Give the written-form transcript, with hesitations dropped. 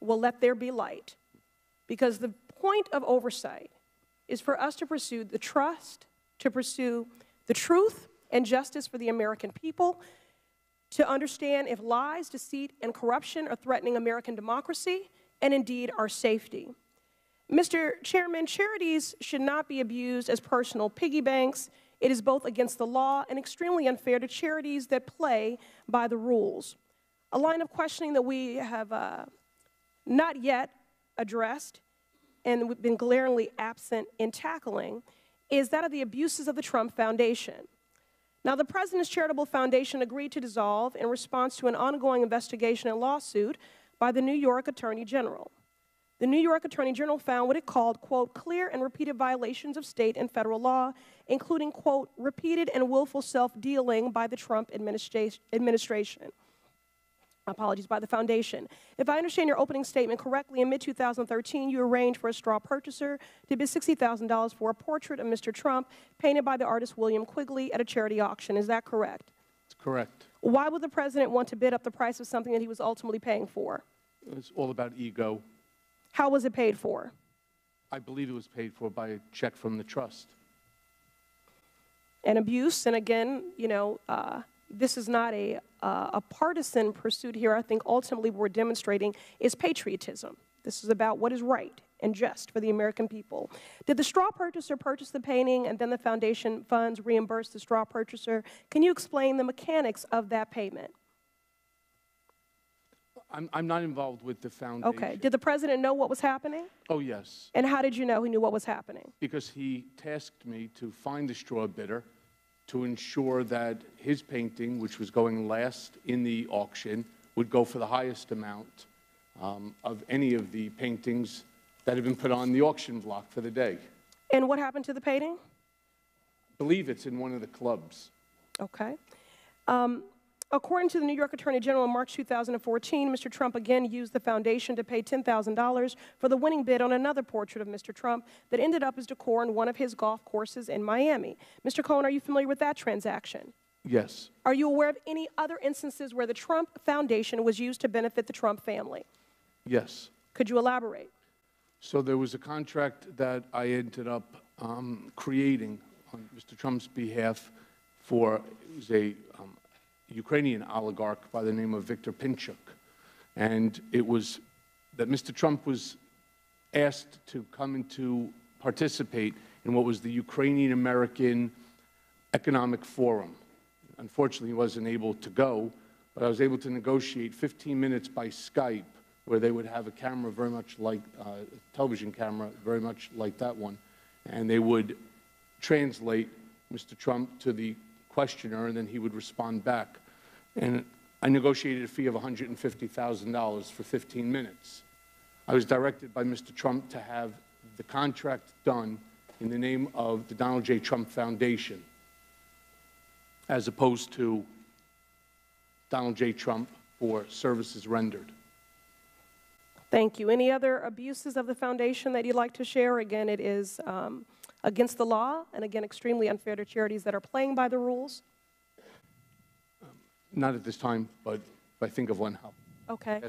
will let there be light, because the point of oversight is for us to pursue the trust, to pursue the truth and justice for the American people, to understand if lies, deceit, and corruption are threatening American democracy and indeed our safety. Mr. Chairman, charities should not be abused as personal piggy banks. It is both against the law and extremely unfair to charities that play by the rules. A line of questioning that we have not yet addressed and we've been glaringly absent in tackling is that of the abuses of the Trump Foundation. Now, the President's Charitable Foundation agreed to dissolve in response to an ongoing investigation and lawsuit by the New York Attorney General. The New York Attorney General found what it called, quote, clear and repeated violations of state and federal law, including, quote, repeated and willful self-dealing by the Trump administration. Apologies, by the foundation. If I understand your opening statement correctly, in mid-2013, you arranged for a straw purchaser to bid $60,000 for a portrait of Mr. Trump painted by the artist William Quigley at a charity auction. Is that correct? That's correct. Why would the President want to bid up the price of something that he was ultimately paying for? It's all about ego. How was it paid for? I believe it was paid for by a check from the trust. And abuse, and again, you know, this is not a partisan pursuit here. I think ultimately what we're demonstrating is patriotism. This is about what is right and just for the American people. Did the straw purchaser purchase the painting and then the foundation funds reimburse the straw purchaser? Can you explain the mechanics of that payment? I'm not involved with the foundation. Okay. Did the President know what was happening? Oh, yes. And how did you know he knew what was happening? Because he tasked me to find the straw bidder to ensure that his painting, which was going last in the auction, would go for the highest amount of any of the paintings that have been put on the auction block for the day. And what happened to the painting? I believe it's in one of the clubs. Okay. According to the New York Attorney General in March 2014, Mr. Trump again used the foundation to pay $10,000 for the winning bid on another portrait of Mr. Trump that ended up as decor in one of his golf courses in Miami. Mr. Cohen, are you familiar with that transaction? Yes. Are you aware of any other instances where the Trump Foundation was used to benefit the Trump family? Yes. Could you elaborate? So there was a contract that I ended up creating on Mr. Trump's behalf for, it was a Ukrainian oligarch by the name of Viktor Pinchuk. And it was that Mr. Trump was asked to come and to participate in what was the Ukrainian-American Economic Forum. Unfortunately, he wasn't able to go, but I was able to negotiate 15 minutes by Skype where they would have a camera very much like, a television camera very much like that one, and they would translate Mr. Trump to the questioner, and then he would respond back. And I negotiated a fee of $150,000 for 15 minutes. I was directed by Mr. Trump to have the contract done in the name of the Donald J. Trump Foundation, as opposed to Donald J. Trump for services rendered. Thank you. Any other abuses of the foundation that you'd like to share? Again, it is against the law, and again, extremely unfair to charities that are playing by the rules. Not at this time, but if I think of one, how. Okay.